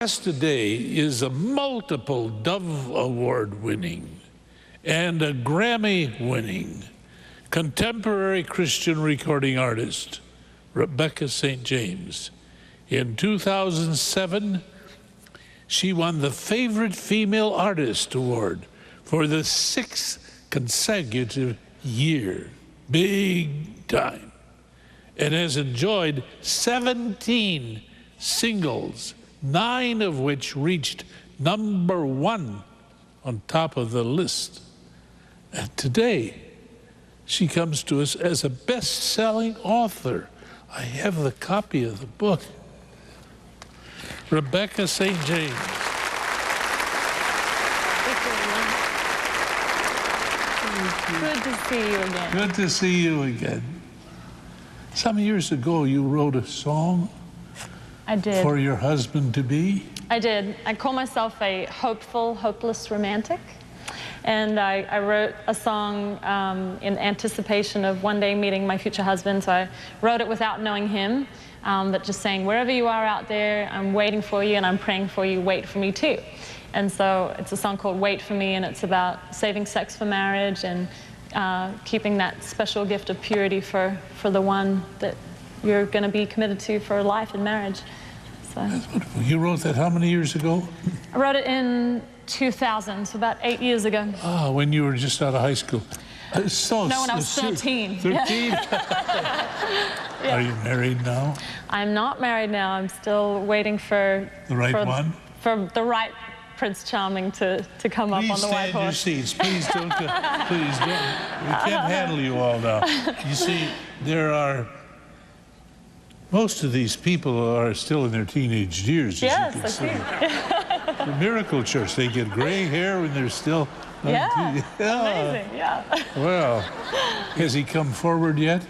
guest today is a multiple Dove Award winning and a Grammy winning contemporary Christian recording artist, Rebecca St. James. In 2007, she won the Favorite Female Artist Award for the 6th consecutive year. Big time. And has enjoyed 17 singles, 9 of which reached #1 on top of the list. And today, she comes to us as a best-selling author. I have the copy of the book. Rebecca St. James. Good to see you again. Good to see you again. Some years ago, you wrote a song. I did. For your husband-to-be? I did. I call myself a hopeful, hopeless romantic. And I wrote a song in anticipation of one day meeting my future husband. So I wrote it without knowing him, but just saying, wherever you are out there, I'm waiting for you and I'm praying for you. Wait for me too. And so it's a song called Wait For Me, and it's about saving sex for marriage and keeping that special gift of purity for the one that you're going to be committed to for life and marriage. So. That's wonderful. You wrote that how many years ago? I wrote it in 2000, so about 8 years ago. Ah, when you were just out of high school. No, when I was 13. 13? Yeah. Are you married now? I'm not married now. I'm still waiting for... The right one? For the right Prince Charming to come up on the white horse. Please stand your seats. Please don't. Please don't. We can't handle you all now. You see, there are... Most of these people are still in their teenage years, yes, as you can see. The Miracle Church, they get gray hair when they're still... Yeah, amazing, yeah. Well, has he come forward yet?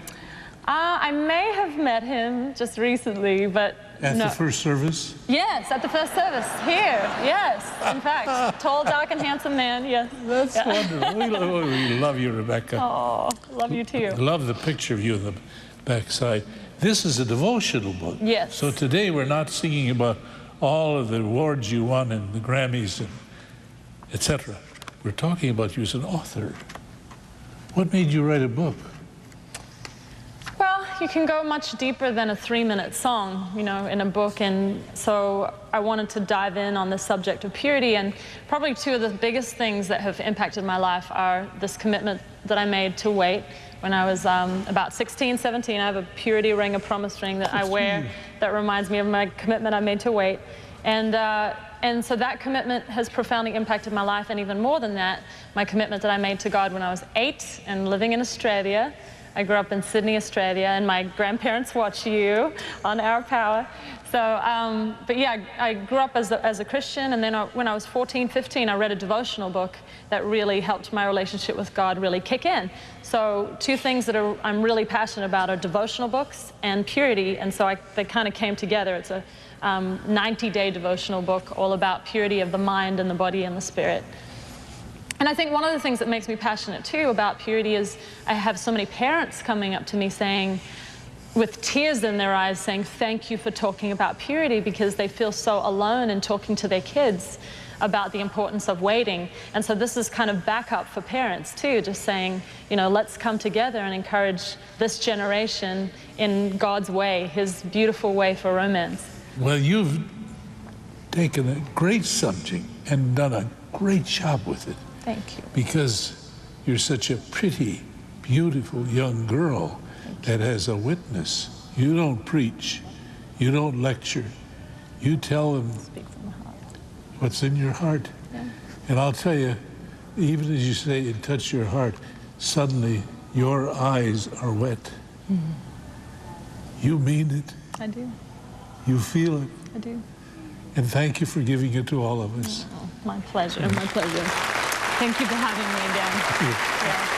I may have met him just recently, but At no. the first service? Yes, at the first service, here, yes. In fact, tall, dark, and handsome man, yes. That's wonderful. We love you, Rebecca. Oh, love you too. Love the picture of you on the backside. This is a devotional book. Yes. So today we're not singing about all of the awards you won and the Grammys and etc. We're talking about you as an author. What made you write a book? Well, you can go much deeper than a 3-minute song, you know, in a book. And so I wanted to dive in on the subject of purity. And probably 2 of the biggest things that have impacted my life are this commitment that I made to wait. When I was about 16, 17, I have a purity ring, a promise ring that I wear that reminds me of my commitment I made to wait. And so that commitment has profoundly impacted my life, and even more than that, my commitment that I made to God when I was 8 and living in Australia. I grew up in Sydney, Australia, and my grandparents watch you on Our Power. So, but yeah, I grew up as a Christian, and then when I was 14, 15, I read a devotional book that really helped my relationship with God really kick in. So 2 things that I'm really passionate about are devotional books and purity, and so they kind of came together. It's a 90-day devotional book all about purity of the mind and the body and the spirit. And I think one of the things that makes me passionate too about purity is I have so many parents coming up to me saying, with tears in their eyes, saying thank you for talking about purity, because they feel so alone in talking to their kids about the importance of waiting. And so this is kind of backup for parents too, just saying, you know, let's come together and encourage this generation in God's way, His beautiful way for romance. Well, you've taken a great subject and done a great job with it. Thank you. Because you're such a pretty, beautiful young girl that has a witness. You don't preach. You don't lecture. You tell them what's in your heart. Yeah. And I'll tell you, even as you say it touched your heart, suddenly your eyes are wet. Mm-hmm. You mean it. I do. You feel it. I do. And thank you for giving it to all of us. Oh, my pleasure, my pleasure. Thank you for having me again. Thank you. Yeah.